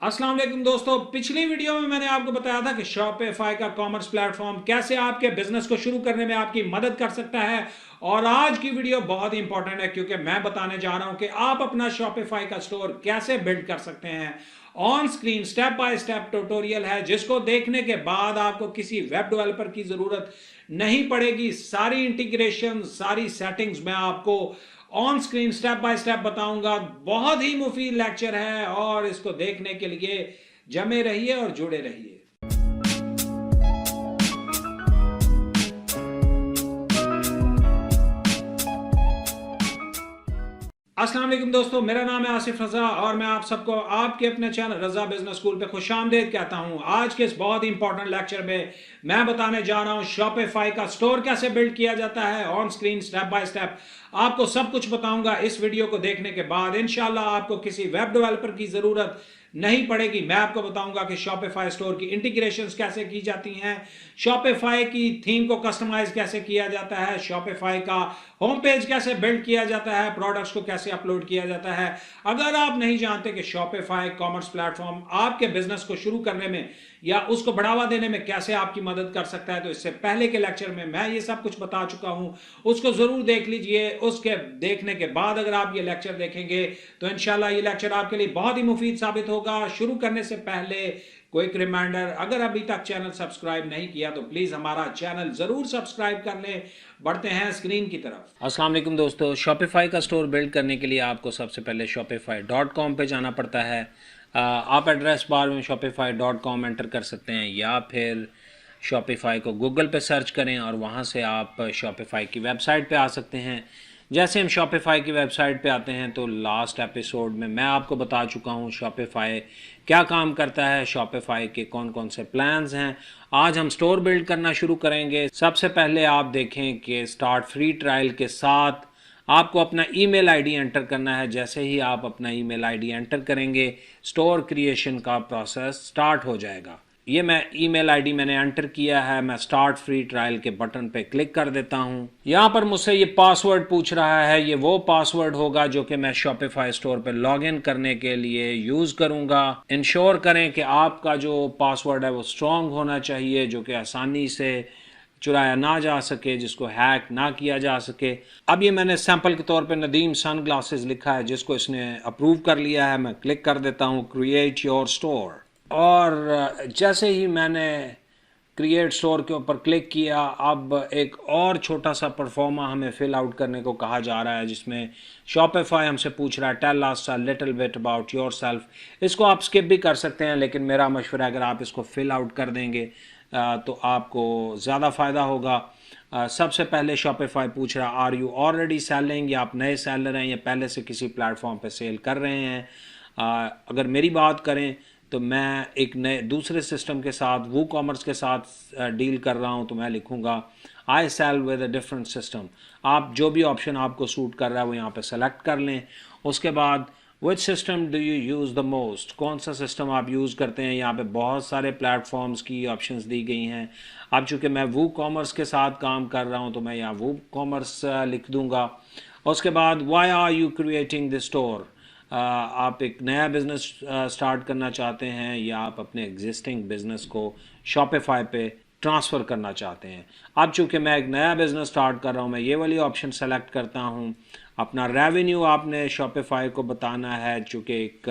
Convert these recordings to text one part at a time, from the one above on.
अस्सलाम वालेकुम दोस्तों, पिछली वीडियो में मैंने आपको बताया था कि शॉपिफाई का कॉमर्स प्लेटफॉर्म कैसे आपके बिजनेस को शुरू करने में आपकी मदद कर सकता है। और आज की वीडियो बहुत ही इंपॉर्टेंट है क्योंकि मैं बताने जा रहा हूं कि आप अपना शॉपिफाई का स्टोर कैसे बिल्ड कर सकते हैं। On screen step by step tutorial है जिसको देखने के बाद आपको किसी वेब डेवलपर की जरूरत नहीं पड़ेगी। सारी इंटीग्रेशन, सारी सेटिंग्स मैं आपको on screen step by step बताऊंगा। बहुत ही मुफीद लेक्चर है और इसको देखने के लिए जमे रहिए और जुड़े रहिए। अस्सलाम वालेकुम दोस्तों, मेरा नाम है आसिफ रजा और मैं आप सबको आपके अपने चैनल रजा बिजनेस स्कूल पे खुशामदीद कहता हूं। आज के इस बहुत ही इंपॉर्टेंट लेक्चर में मैं बताने जा रहा हूं शॉपिफाई का स्टोर कैसे बिल्ड किया जाता है on screen step by step. आपको सब कुछ बताऊंगा इस वीडियो को देखने के बाद। इंशाल्लाह आपको किसी वेब डेवलपर की जरूरत नहीं पड़ेगी। मैं आपको बताऊंगा कि शॉपिफाई स्टोर की इंटीग्रेशंस कैसे की जाती हैं, शॉपिफाई की थीम को कस्टमाइज कैसे किया जाता है, शॉपिफाई का होम पेज कैसे बिल्ड किया जाता है, प्रोडक्ट्स को कैसे अपलोड किया जाता है। अगर आप नहीं जानते कि शॉपिफाई कॉमर्स प्लेटफॉर्म आपके बिजनेस को शुरू करने में या उसको बढ़ावा देने में कैसे आपकी मदद कर सकता है, तो इससे पहले के लेक्चर में मैं ये सब कुछ बता चुका हूं, उसको जरूर देख लीजिए। उसके देखने के बाद अगर आप ये लेक्चर देखेंगे तो इंशाल्लाह ये लेक्चर आपके लिए बहुत ही मुफीद साबित होगा। शुरू करने से पहले क्विक रिमाइंडर, अगर अभी तक चैनल सब्सक्राइब नहीं किया तो प्लीज हमारा चैनल जरूर सब्सक्राइब कर लें। बढ़ते हैं स्क्रीन की तरफ। अस्सलाम वालेकुम दोस्तों, शॉपिफाई का स्टोर बिल्ड करने के लिए आपको सबसे पहले shopify.com पे जाना पड़ता है। आप एड्रेस बार में shopify.com एंटर कर सकते हैं या फिर शॉपिफाई को गूगल पे सर्च करें और वहाँ से आप शॉपिफाई की वेबसाइट पे आ सकते हैं। जैसे हम शॉपिफाई की वेबसाइट पे आते हैं तो लास्ट एपिसोड में मैं आपको बता चुका हूँ शॉपिफाई क्या काम करता है, शॉपिफाई के कौन कौन से प्लान्स हैं। आज हम स्टोर बिल्ड करना शुरू करेंगे। सबसे पहले आप देखें कि स्टार्ट फ्री ट्रायल के साथ आपको अपना ईमेल आईडी एंटर करना है। जैसे ही आप अपना ईमेल आईडी एंटर करेंगे स्टोर क्रिएशन का प्रोसेस स्टार्ट हो जाएगा। ये मैं ईमेल आईडी मैंने एंटर किया है। मैं स्टार्ट फ्री ट्रायल के बटन पे क्लिक कर देता हूँ। यहाँ पर मुझसे ये पासवर्ड पूछ रहा है। ये वो पासवर्ड होगा जो कि मैं शॉपिफाई स्टोर पे लॉगिन करने के लिए यूज़ करूँगा। इंश्योर करें कि आपका जो पासवर्ड है वो स्ट्रॉन्ग होना चाहिए, जो कि आसानी से चुराया ना जा सके, जिसको हैक ना किया जा सके। अब ये मैंने सैंपल के तौर पे नदीम सन ग्लासेस लिखा है जिसको इसने अप्रूव कर लिया है। मैं क्लिक कर देता हूँ क्रिएट योर स्टोर और जैसे ही मैंने क्रिएट स्टोर के ऊपर क्लिक किया, अब एक और छोटा सा परफॉर्मा हमें फिल आउट करने को कहा जा रहा है जिसमें शॉपिफाई हमसे पूछ रहा है tell us a little bit about yourself. इसको आप स्किप भी कर सकते हैं, लेकिन मेरा मशवरा है अगर आप इसको फिल आउट कर देंगे तो आपको ज़्यादा फ़ायदा होगा। सबसे पहले शॉपिफाई पूछ रहा आर यू ऑलरेडी सेलिंग, या आप नए सेलर हैं या पहले से किसी प्लेटफॉर्म पे सेल कर रहे हैं। अगर मेरी बात करें तो मैं एक नए दूसरे सिस्टम के साथ वू कॉमर्स के साथ डील कर रहा हूं, तो मैं लिखूंगा I sell with a different system. आप जो भी ऑप्शन आपको सूट कर रहा है वो यहाँ पे सेलेक्ट कर लें। उसके बाद which system do you use the most, कौन सा सिस्टम आप यूज़ करते हैं। यहाँ पे बहुत सारे प्लेटफॉर्म्स की ऑप्शंस दी गई हैं। अब चूँकि मैं वू कॉमर्स के साथ काम कर रहा हूँ तो मैं यहाँ वू कॉमर्स लिख दूँगा। उसके बाद why are you creating this store, आप एक नया बिज़नेस स्टार्ट करना चाहते हैं या आप अपने एग्जिस्टिंग बिज़नेस को शॉपिफाई पे ट्रांसफ़र करना चाहते हैं। अब चूँकि मैं एक नया बिज़नेस स्टार्ट कर रहा हूँ मैं ये वाली ऑप्शन सेलेक्ट करता हूँ। अपना रेवेन्यू आपने शॉपिफाई को बताना है, चूँकि एक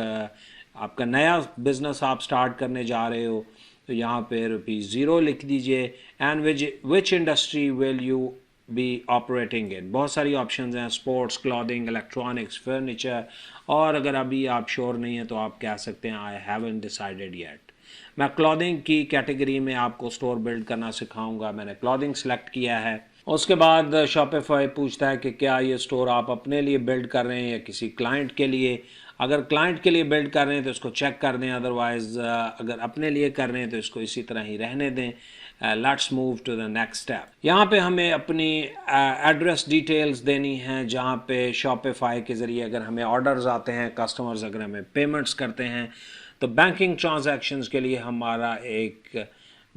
आपका नया बिज़नेस आप स्टार्ट करने जा रहे हो तो यहाँ पे ₹0 लिख दीजिए। And which industry will you be operating in, बहुत सारी ऑप्शंस हैं, स्पोर्ट्स, क्लॉथिंग, इलेक्ट्रॉनिक्स, फर्नीचर। और अगर अभी आप श्योर नहीं हैं तो आप कह सकते हैं आई हैवंट डिसाइडेड येट। मैं क्लॉथिंग की कैटेगरी में आपको स्टोर बिल्ड करना सिखाऊंगा। मैंने क्लॉथिंग सेलेक्ट किया है। उसके बाद शॉपिफाई पूछता है कि क्या ये स्टोर आप अपने लिए बिल्ड कर रहे हैं या किसी क्लाइंट के लिए। अगर क्लाइंट के लिए बिल्ड कर रहे हैं तो इसको चेक कर दें, अदरवाइज़ अगर अपने लिए कर रहे हैं तो इसको इसी तरह ही रहने दें। Let's move to the next step. यहाँ पे हमें अपनी एड्रेस डिटेल्स देनी हैं, जहाँ पे शॉपिफाई के ज़रिए अगर हमें ऑर्डर्स आते हैं, कस्टमर्स अगर हमें पेमेंट्स करते हैं तो बैंकिंग ट्रांजैक्शंस के लिए हमारा एक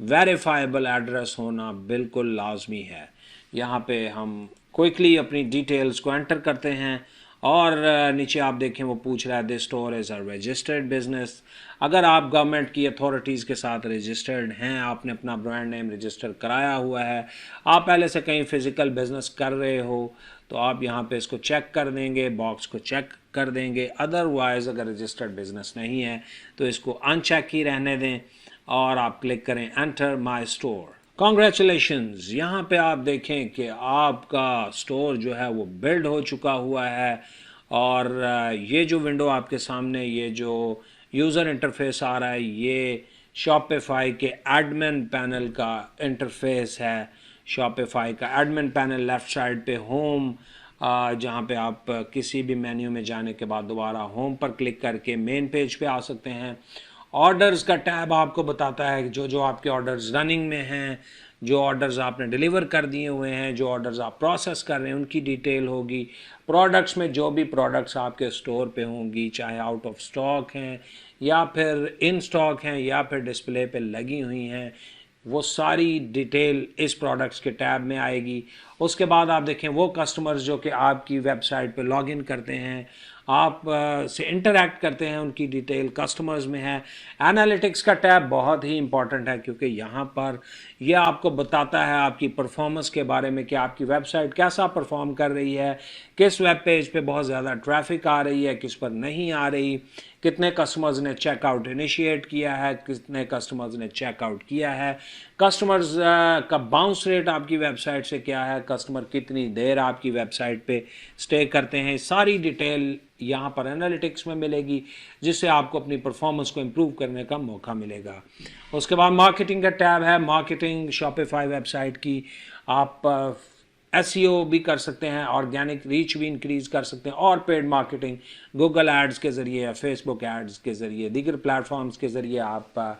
वेरीफाइबल एड्रेस होना बिल्कुल लाजमी है। यहाँ पे हम क्विकली अपनी डिटेल्स को एंटर करते हैं और नीचे आप देखें वो पूछ रहा है this store is a registered business. अगर आप गवर्नमेंट की अथॉरिटीज़ के साथ रजिस्टर्ड हैं, आपने अपना ब्रांड नेम रजिस्टर कराया हुआ है, आप पहले से कहीं फ़िज़िकल बिजनेस कर रहे हो, तो आप यहाँ पे इसको चेक कर देंगे, बॉक्स को चेक कर देंगे। अदरवाइज़ अगर रजिस्टर्ड बिजनेस नहीं है तो इसको अनचेक ही रहने दें और आप क्लिक करें एंटर माई स्टोर। कॉन्ग्रेचुलेशंस, यहाँ पे आप देखें कि आपका स्टोर जो है वो बिल्ड हो चुका हुआ है। और ये जो विंडो आपके सामने, ये जो यूज़र इंटरफेस आ रहा है, ये शॉपिफाई के एडमिन पैनल का इंटरफेस है। शॉपिफाई का एडमिन पैनल लेफ़्ट साइड पे होम, जहाँ पे आप किसी भी मेन्यू में जाने के बाद दोबारा होम पर क्लिक करके मेन पेज पे आ सकते हैं। ऑर्डर्स का टैब आपको बताता है जो जो आपके ऑर्डर्स रनिंग में हैं, जो ऑर्डर्स आपने डिलीवर कर दिए हुए हैं, जो ऑर्डर्स आप प्रोसेस कर रहे हैं उनकी डिटेल होगी। प्रोडक्ट्स में जो भी प्रोडक्ट्स आपके स्टोर पे होंगी, चाहे आउट ऑफ स्टॉक हैं या फिर इन स्टॉक हैं या फिर डिस्प्ले पे लगी हुई हैं, वो सारी डिटेल इस प्रोडक्ट्स के टैब में आएगी। उसके बाद आप देखें वो कस्टमर्स जो कि आपकी वेबसाइट पे लॉगिन करते हैं, आप से इंटरेक्ट करते हैं, उनकी डिटेल कस्टमर्स में है। एनालिटिक्स का टैब बहुत ही इंपॉर्टेंट है क्योंकि यहाँ पर यह आपको बताता है आपकी परफॉर्मेंस के बारे में कि आपकी वेबसाइट कैसा परफॉर्म कर रही है, किस वेब पेज पे बहुत ज़्यादा ट्रैफिक आ रही है, किस पर नहीं आ रही, कितने कस्टमर्स ने चेकआउट इनिशिएट किया है, कितने कस्टमर्स ने चेकआउट किया है, कस्टमर्स का बाउंस रेट आपकी वेबसाइट से क्या है, कस्टमर कितनी देर आपकी वेबसाइट पे स्टे करते हैं। सारी डिटेल यहाँ पर एनालिटिक्स में मिलेगी जिससे आपको अपनी परफॉर्मेंस को इम्प्रूव करने का मौका मिलेगा। उसके बाद मार्केटिंग का टैब है। मार्केटिंग शॉपिफाई वेबसाइट की आप एसईओ भी कर सकते हैं, ऑर्गेनिक रीच भी इंक्रीज़ कर सकते हैं और पेड मार्केटिंग गूगल एड्स के ज़रिए या फेसबुक एड्स के ज़रिए, दीगर प्लेटफॉर्म्स के ज़रिए आप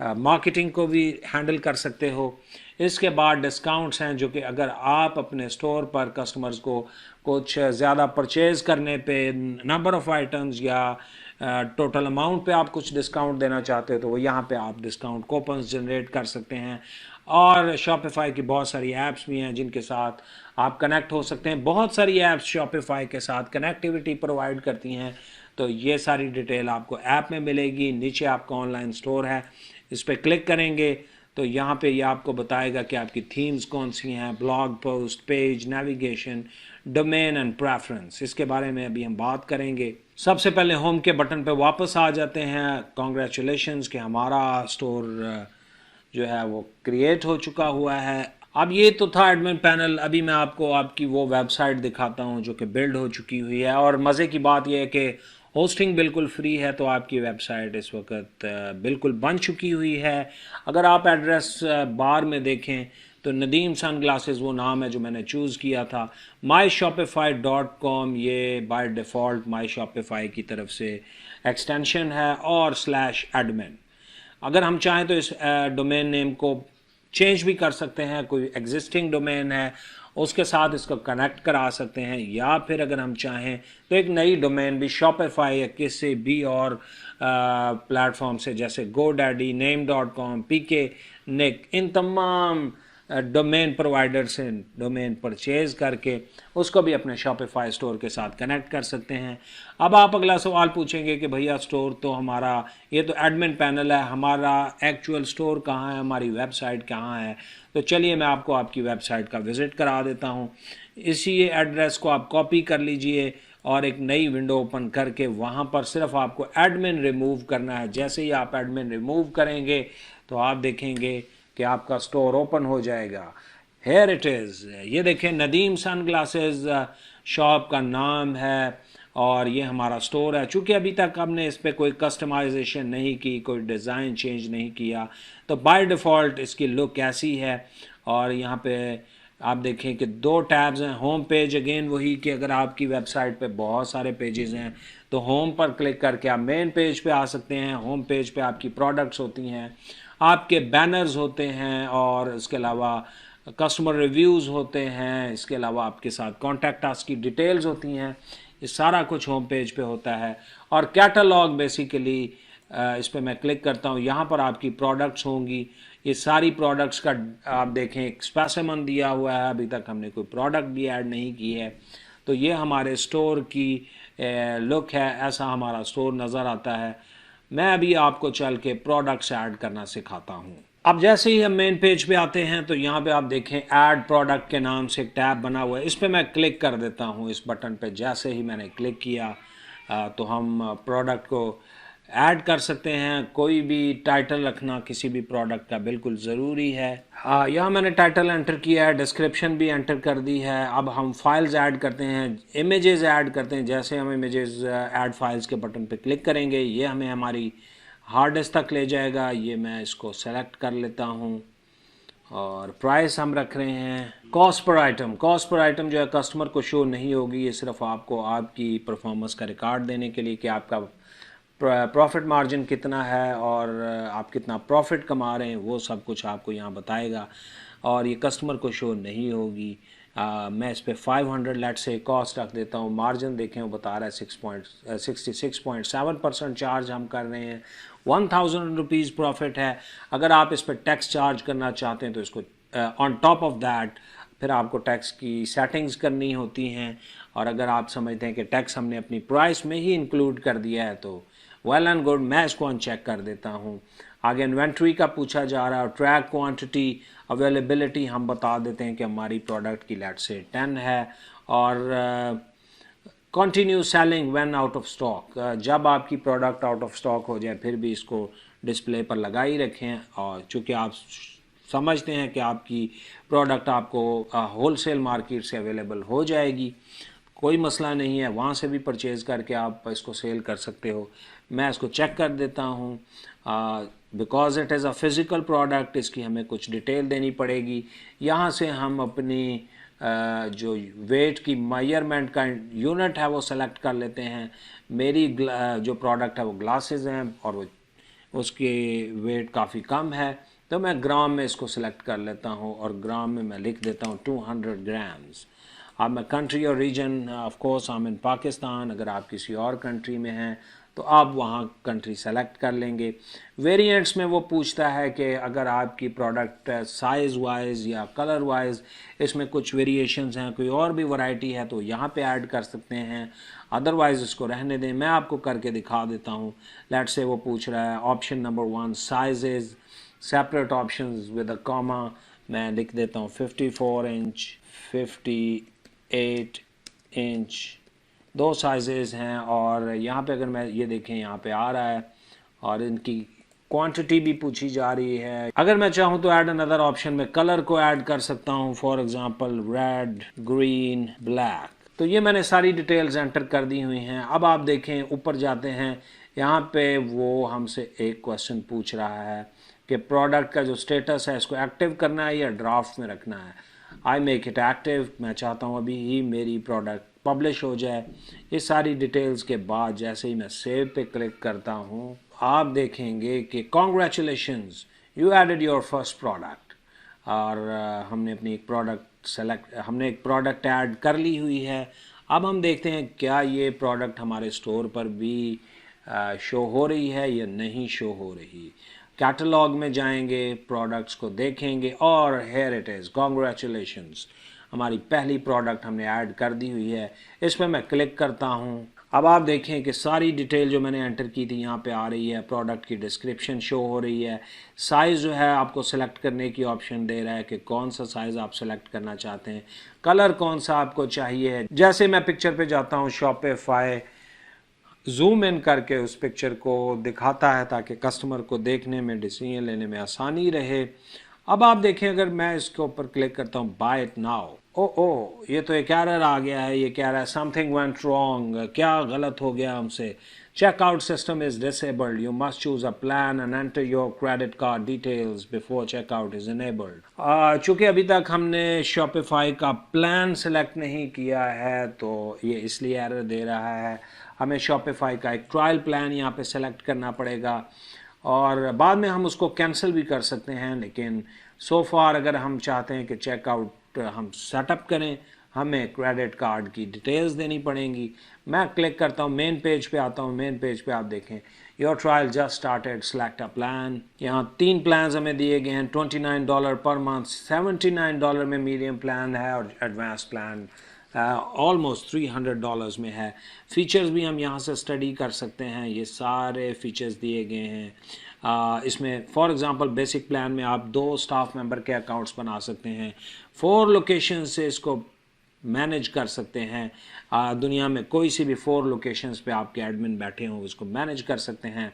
मार्केटिंग को भी हैंडल कर सकते हो। इसके बाद डिस्काउंट्स हैं जो कि अगर आप अपने स्टोर पर कस्टमर्स को कुछ ज़्यादा परचेज़ करने पे, नंबर ऑफ़ आइटम्स या टोटल अमाउंट पे आप कुछ डिस्काउंट देना चाहते हो तो वो यहाँ पे आप डिस्काउंट कूपन्स जनरेट कर सकते हैं। और शॉपिफाई की बहुत सारी ऐप्स भी हैं जिनके साथ आप कनेक्ट हो सकते हैं। बहुत सारी ऐप्स शॉपिफाई के साथ कनेक्टिविटी प्रोवाइड करती हैं, तो ये सारी डिटेल आपको ऐप में मिलेगी। नीचे आपका ऑनलाइन स्टोर है, इस पर क्लिक करेंगे तो यहाँ पे ये आपको बताएगा कि आपकी थीम्स कौन सी हैं, blog post, page, navigation, domain and preference. इसके बारे में अभी हम बात करेंगे। सबसे पहले होम के बटन पे वापस आ जाते हैं। कॉन्ग्रेचुलेशंस कि हमारा स्टोर जो है वो क्रिएट हो चुका हुआ है। अब ये तो था एडमिन पैनल। अभी मैं आपको आपकी वो वेबसाइट दिखाता हूँ जो कि बिल्ड हो चुकी हुई है। और मज़े की बात यह है कि होस्टिंग बिल्कुल फ्री है, तो आपकी वेबसाइट इस वक्त बिल्कुल बन चुकी हुई है। अगर आप एड्रेस बार में देखें तो नदीम सन ग्लासेस वो नाम है जो मैंने चूज़ किया था। myshopify.com ये बाय डिफ़ॉल्ट माई शॉपिफाई की तरफ से एक्सटेंशन है और /admin। अगर हम चाहें तो इस डोमेन नेम को चेंज भी कर सकते हैं। कोई एग्जिस्टिंग डोमेन है उसके साथ इसको कनेक्ट करा सकते हैं, या फिर अगर हम चाहें तो एक नई डोमेन भी शॉपिफाई या किसी भी और प्लेटफॉर्म से जैसे GoDaddy, name.com, PK Nick, इन तमाम डोमेन प्रोवाइडर से डोमेन परचेज़ करके उसको भी अपने शॉपिफाई स्टोर के साथ कनेक्ट कर सकते हैं। अब आप अगला सवाल पूछेंगे कि भैया स्टोर तो हमारा, ये तो एडमिन पैनल है, हमारा एक्चुअल स्टोर कहाँ है, हमारी वेबसाइट कहाँ है? तो चलिए मैं आपको आपकी वेबसाइट का विज़िट करा देता हूँ। इसी एड्रेस को आप कॉपी कर लीजिए और एक नई विंडो ओपन करके वहाँ पर सिर्फ आपको एडमिन रिमूव करना है। जैसे ही आप एडमिन रिमूव करेंगे तो आप देखेंगे कि आपका स्टोर ओपन हो जाएगा। हेयर इट इज़, ये देखें नदीम सन ग्लासेस शॉप का नाम है और ये हमारा स्टोर है। चूँकि अभी तक हमने इस पर कोई कस्टमाइजेशन नहीं की, कोई डिज़ाइन चेंज नहीं किया, तो बाय डिफ़ॉल्ट इसकी लुक ऐसी है। और यहाँ पे आप देखें कि 2 टैब्स हैं। होम पेज, अगेन वही कि अगर आपकी वेबसाइट पे बहुत सारे पेजेस हैं तो होम पर क्लिक करके आप मेन पेज पे आ सकते हैं। होम पेज पे आपकी प्रोडक्ट्स होती हैं, आपके बैनर्स होते हैं और इसके अलावा कस्टमर रिव्यूज़ होते हैं। इसके अलावा आपके साथ कॉन्टैक्ट अस की डिटेल्स होती हैं। ये सारा कुछ होम पेज पे होता है। और कैटलॉग बेसिकली इस पर मैं क्लिक करता हूँ, यहाँ पर आपकी प्रोडक्ट्स होंगी। ये सारी प्रोडक्ट्स का आप देखें एक स्पेसिमन दिया हुआ है। अभी तक हमने कोई प्रोडक्ट भी ऐड नहीं की है। तो ये हमारे स्टोर की लुक है, ऐसा हमारा स्टोर नज़र आता है। मैं अभी आपको चल के प्रोडक्ट्स ऐड करना सिखाता हूँ। अब जैसे ही हम मेन पेज पे आते हैं तो यहाँ पे आप देखें ऐड प्रोडक्ट के नाम से एक टैब बना हुआ है, इस पर मैं क्लिक कर देता हूँ। इस बटन पे जैसे ही मैंने क्लिक किया तो हम प्रोडक्ट को ऐड कर सकते हैं। कोई भी टाइटल रखना किसी भी प्रोडक्ट का बिल्कुल ज़रूरी है। यहाँ मैंने टाइटल एंटर किया है, डिस्क्रिप्शन भी एंटर कर दी है। अब हम फाइल्स ऐड करते हैं, इमेजेस ऐड करते हैं। जैसे हम इमेजेस ऐड फाइल्स के बटन पे क्लिक करेंगे, ये हमें हमारी हार्ड डिस्क तक ले जाएगा। ये मैं इसको सेलेक्ट कर लेता हूँ और प्राइस हम रख रहे हैं cost per item. Cost per item जो है कस्टमर को शो नहीं होगी, ये सिर्फ आपको आपकी परफॉर्मेंस का रिकॉर्ड देने के लिए कि आपका प्रॉफिट मार्जिन कितना है और आप कितना प्रॉफिट कमा रहे हैं, वो सब कुछ आपको यहाँ बताएगा और ये कस्टमर को शो नहीं होगी। मैं इस पर 500 लेट से कॉस्ट रख देता हूँ। मार्जिन देखें वो बता रहा है 66.7% चार्ज हम कर रहे हैं। 1000 रुपीज़ प्रॉफिट है। अगर आप इस पर टैक्स चार्ज करना चाहते हैं तो इसको ऑन टॉप ऑफ दैट फिर आपको टैक्स की सेटिंग्स करनी होती हैं। और अगर आप समझते हैं कि टैक्स हमने अपनी प्राइस में ही इंक्लूड कर दिया है तो वेल एंड गुड, मैं इसको अनचेक कर देता हूँ। आगे इन्वेंट्री का पूछा जा रहा है, ट्रैक क्वांटिटी, अवेलेबिलिटी हम बता देते हैं कि हमारी प्रोडक्ट की लेट से 10 है और continue selling when out of stock. जब आपकी प्रोडक्ट आउट ऑफ स्टॉक हो जाए फिर भी इसको डिस्प्ले पर लगा ही रखें। और चूँकि आप समझते हैं कि आपकी प्रोडक्ट आपको होलसेल मार्केट से अवेलेबल हो जाएगी, कोई मसला नहीं है, वहाँ से भी परचेज़ करके आप इसको सेल कर सकते हो। मैं इसको चेक कर देता हूँ। Because it is a physical product, इसकी हमें कुछ डिटेल देनी पड़ेगी। यहाँ से हम अपनी जो वेट की मेजरमेंट का यूनिट है वो सेलेक्ट कर लेते हैं। मेरी जो प्रोडक्ट है वो ग्लासेस हैं और वो उसकी वेट काफ़ी कम है, तो मैं ग्राम में इसको सेलेक्ट कर लेता हूँ और ग्राम में मैं लिख देता हूँ 200 ग्राम्स। अब मैं कंट्री और region, of course I am in Pakistan. अगर आप किसी और कंट्री में हैं तो आप वहाँ कंट्री सेलेक्ट कर लेंगे। वेरिएंट्स में वो पूछता है कि अगर आपकी प्रोडक्ट साइज़ वाइज या कलर वाइज इसमें कुछ वेरिएशंस हैं, कोई और भी वैरायटी है तो यहाँ पे ऐड कर सकते हैं, अदरवाइज़ इसको रहने दें। मैं आपको करके दिखा देता हूँ। लेट्स से वो पूछ रहा है option number 1 sizes, separate options with a comma. मैं लिख देता हूँ 54 इंच, 58 इंच, 2 साइजेज़ हैं। और यहाँ पे अगर मैं ये देखें यहाँ पे आ रहा है और इनकी क्वांटिटी भी पूछी जा रही है। अगर मैं चाहूँ तो ऐड अनदर ऑप्शन में कलर को ऐड कर सकता हूँ, for example red, green, black. तो ये मैंने सारी डिटेल्स एंटर कर दी हुई हैं। अब आप देखें ऊपर जाते हैं, यहाँ पे वो हमसे एक क्वेश्चन पूछ रहा है कि प्रोडक्ट का जो स्टेटस है इसको एक्टिव करना है या ड्राफ्ट में रखना है। I make it active. मैं चाहता हूँ अभी ही मेरी प्रोडक्ट पब्लिश हो जाए। ये सारी डिटेल्स के बाद जैसे ही मैं सेव पे क्लिक करता हूँ, आप देखेंगे कि congratulations, you added your first product. और हमने एक प्रोडक्ट ऐड कर ली हुई है। अब हम देखते हैं क्या ये प्रोडक्ट हमारे स्टोर पर भी शो हो रही है या नहीं शो हो रही। कैटलॉग में जाएंगे, प्रोडक्ट्स को देखेंगे और हेयर इट इज़, कॉन्ग्रेचुलेशंस, हमारी पहली प्रोडक्ट हमने ऐड कर दी हुई है। इस पर मैं क्लिक करता हूँ। अब आप देखें कि सारी डिटेल जो मैंने एंटर की थी यहाँ पे आ रही है। प्रोडक्ट की डिस्क्रिप्शन शो हो रही है। साइज़ जो है आपको सेलेक्ट करने की ऑप्शन दे रहा है कि कौन सा साइज़ आप सेलेक्ट करना चाहते हैं, कलर कौन सा आपको चाहिए। जैसे मैं पिक्चर पे जाता हूँ, शॉपिफाई जूम इन करके उस पिक्चर को दिखाता है ताकि कस्टमर को देखने में, डिसीजन लेने में आसानी रहे। अब आप देखें अगर मैं इसके ऊपर क्लिक करता हूँ बाय इट नाउ, ओ ये तो एक एरर आ गया है। ये कह रहा है समथिंग वेंट रॉन्ग, क्या गलत हो गया हमसे। Checkout system is disabled, you must choose a plan and enter your credit card details before checkout is enabled. चूँकि अभी तक हमने शॉपिफाई का प्लान सेलेक्ट नहीं किया है तो ये इसलिए एरर दे रहा है। हमें शॉपिफाई का एक ट्रायल प्लान यहाँ पे सेलेक्ट करना पड़ेगा और बाद में हम उसको कैंसिल भी कर सकते हैं। लेकिन सो फार अगर हम चाहते हैं कि चेकआउट हम सेटअप करें, हमें क्रेडिट कार्ड की डिटेल्स देनी पड़ेंगी। मैं क्लिक करता हूँ, मेन पेज पे आता हूँ। मेन पेज पे आप देखें your trial just started, select a plan. यहाँ 3 प्लान्स हमें दिए गए हैं, $29 पर मंथ, $79 में मीडियम प्लान है और एडवांस प्लान ऑलमोस्ट $300 में है। फ़ीचर्स भी हम यहाँ से स्टडी कर सकते हैं, ये सारे फ़ीचर्स दिए गए हैं। इसमें फॉर एग्ज़ाम्पल बेसिक प्लान में आप 2 स्टाफ मेंबर के अकाउंट्स बना सकते हैं, 4 लोकेशन से इसको मैनेज कर सकते हैं। दुनिया में कोई सी भी 4 लोकेशंस पे आपके एडमिन बैठे हों उसको मैनेज कर सकते हैं।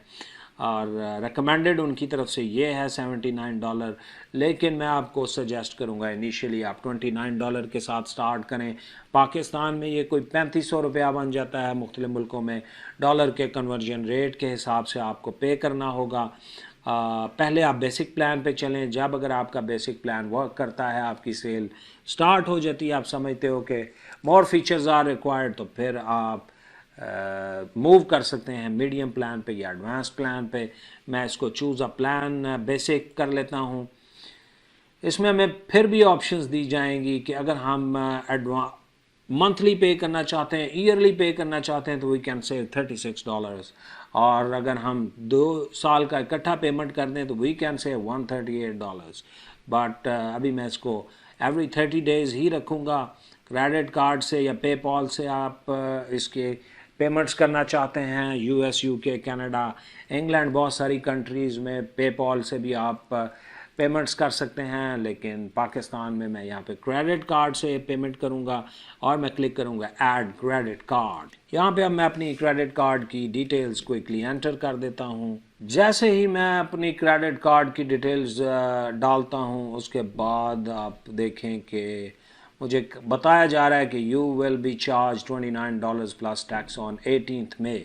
और रिकमेंडेड उनकी तरफ से ये है $79, लेकिन मैं आपको सजेस्ट करूँगा इनिशियली आप $29 के साथ स्टार्ट करें। पाकिस्तान में ये कोई 3500 रुपया बन जाता है, मुख्तलिफ मुल्कों में डॉलर के कन्वर्जन रेट के हिसाब से आपको पे करना होगा। पहले आप बेसिक प्लान पे चलें, जब अगर आपका बेसिक प्लान वर्क करता है, आपकी सेल स्टार्ट हो जाती है, आप समझते हो कि मोर फीचर्स आर रिक्वायर्ड, तो फिर आप मूव कर सकते हैं मीडियम प्लान पे या एडवांस प्लान पे। मैं इसको चूज़ अ प्लान बेसिक कर लेता हूँ। इसमें हमें फिर भी ऑप्शंस दी जाएंगी कि अगर हम मंथली पे करना चाहते हैं, ईयरली पे करना चाहते हैं, तो वी कैन सेव $36। और अगर हम 2 साल का इकट्ठा पेमेंट कर दें तो वी कैन सेव $138। बट अभी मैं इसको एवरी 30 डेज़ ही रखूँगा। क्रेडिट कार्ड से या पेपॉल से आप इसके पेमेंट्स करना चाहते हैं, US, UK, कनाडा, इंग्लैंड, बहुत सारी कंट्रीज़ में पेपॉल से भी आप पेमेंट्स कर सकते हैं, लेकिन पाकिस्तान में मैं यहाँ पे क्रेडिट कार्ड से पेमेंट करूँगा और मैं क्लिक करूँगा ऐड क्रेडिट कार्ड। यहाँ पे अब मैं अपनी क्रेडिट कार्ड की डिटेल्स क्विकली एंटर कर देता हूँ। जैसे ही मैं अपनी क्रेडिट कार्ड की डिटेल्स डालता हूँ, उसके बाद आप देखें कि मुझे बताया जा रहा है कि you will be charge $29 plus tax on 18 मई।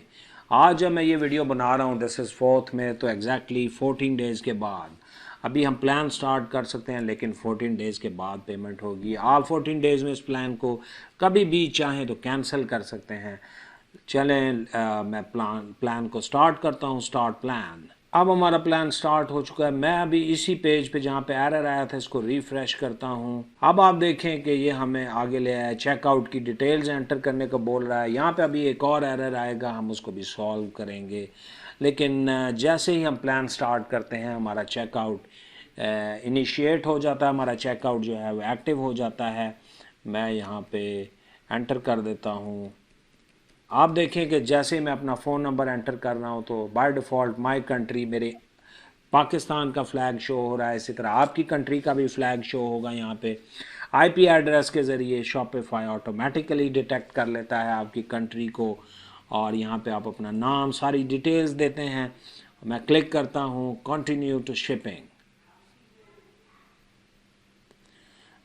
आज जब मैं ये वीडियो बना रहा हूँ, दिस इज़ 4 मई, तो एग्जैक्टली 14 डेज़ के बाद अभी हम प्लान स्टार्ट कर सकते हैं, लेकिन 14 डेज़ के बाद पेमेंट होगी। आप 14 डेज़ में इस प्लान को कभी भी चाहें तो कैंसिल कर सकते हैं। चलें मैं प्लान को स्टार्ट करता हूँ, स्टार्ट प्लान। अब हमारा प्लान स्टार्ट हो चुका है। मैं अभी इसी पेज पे जहाँ पे एरर आया था इसको रिफ़्रेश करता हूँ। अब आप देखें कि ये हमें आगे ले आया, चेकआउट की डिटेल्स एंटर करने को बोल रहा है। यहाँ पे अभी एक और एरर आएगा, हम उसको भी सॉल्व करेंगे। लेकिन जैसे ही हम प्लान स्टार्ट करते हैं, हमारा चेकआउट इनिशिएट हो जाता है, हमारा चेकआउट जो है वो एक्टिव हो जाता है। मैं यहाँ पे एंटर कर देता हूँ। आप देखें कि जैसे मैं अपना फ़ोन नंबर एंटर कर रहा हूँ तो बाय डिफ़ॉल्ट माय कंट्री मेरे पाकिस्तान का फ़्लैग शो हो रहा है। इसी तरह आपकी कंट्री का भी फ़्लैग शो होगा। यहाँ पे IP एड्रेस के ज़रिए शॉपिफाई ऑटोमेटिकली डिटेक्ट कर लेता है आपकी कंट्री को, और यहाँ पे आप अपना नाम, सारी डिटेल्स देते हैं। मैं क्लिक करता हूँ कंटिन्यू टू शिपिंग।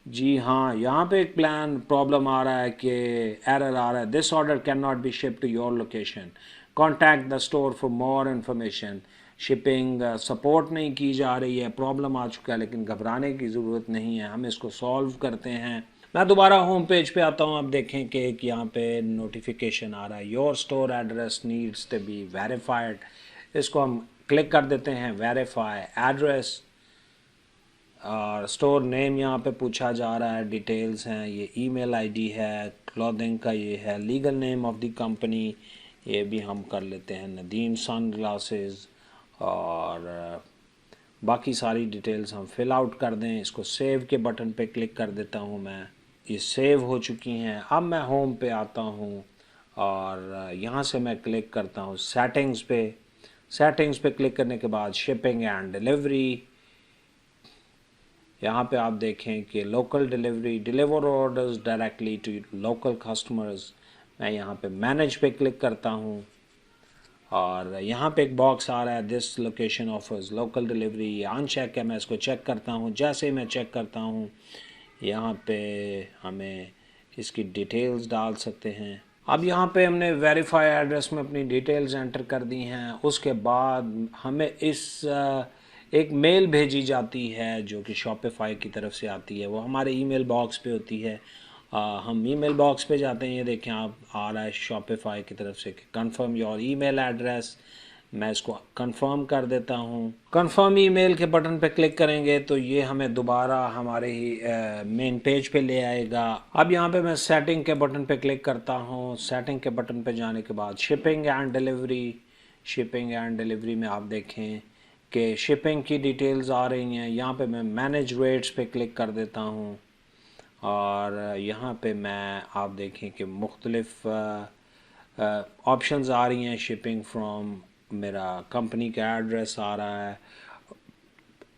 जी हाँ, यहाँ पे एक प्लान प्रॉब्लम आ रहा है कि एरर आ रहा है, this order can not be ship to your location, contact the store for more information. Shipping support नहीं की जा रही है, प्रॉब्लम आ चुका है, लेकिन घबराने की ज़रूरत नहीं है, हम इसको सॉल्व करते हैं। मैं दोबारा होम पेज पे आता हूँ। आप देखें कि एक यहाँ पे नोटिफिकेशन आ रहा है, your store address needs to be verified. इसको हम क्लिक कर देते हैं, वेरीफाई एड्रेस, और स्टोर नेम यहाँ पे पूछा जा रहा है, डिटेल्स हैं, ये ईमेल आईडी है, क्लॉथिंग का ये है, legal name of the company ये भी हम कर लेते हैं, नदीम सन ग्लासेस, और बाकी सारी डिटेल्स हम फिल आउट कर दें। इसको सेव के बटन पे क्लिक कर देता हूँ मैं, ये सेव हो चुकी हैं। अब मैं होम पे आता हूँ और यहाँ से मैं क्लिक करता हूँ सेटिंग्स पे। सेटिंग्स पे क्लिक करने के बाद शिपिंग एंड डिलीवरी, यहाँ पे आप देखें कि local delivery, deliver orders directly to local customers. मैं यहाँ पे मैनेज पे क्लिक करता हूँ और यहाँ पे एक बॉक्स आ रहा है, this location offers local delivery, uncheck है, मैं इसको चेक करता हूँ। जैसे ही मैं चेक करता हूँ, यहाँ पे हमें इसकी डिटेल्स डाल सकते हैं। अब यहाँ पे हमने वेरीफाई एड्रेस में अपनी डिटेल्स एंटर कर दी हैं। उसके बाद हमें इस एक मेल भेजी जाती है जो कि शॉपिफाई की तरफ से आती है, वो हमारे ईमेल बॉक्स पे होती है। हम ईमेल बॉक्स पे जाते हैं, ये देखें आप आ रहा है शॉपिफाई की तरफ से कंफर्म योर ईमेल एड्रेस। मैं इसको कंफर्म कर देता हूँ। कंफर्म ईमेल के बटन पे क्लिक करेंगे तो ये हमें दोबारा हमारे ही मेन पेज पे ले आएगा। अब यहाँ पे मैं सेटिंग के बटन पे क्लिक करता हूँ। सेटिंग के बटन पे जाने के बाद shipping and delivery, shipping and delivery में आप देखें कि शिपिंग की डिटेल्स आ रही हैं। यहाँ पे मैं मैनेज रेट्स पे क्लिक कर देता हूँ और यहाँ पे मैं आप देखें कि मुख्तलिफ ऑप्शंस आ रही हैं। शिपिंग फ्रॉम मेरा कंपनी का एड्रेस आ रहा है।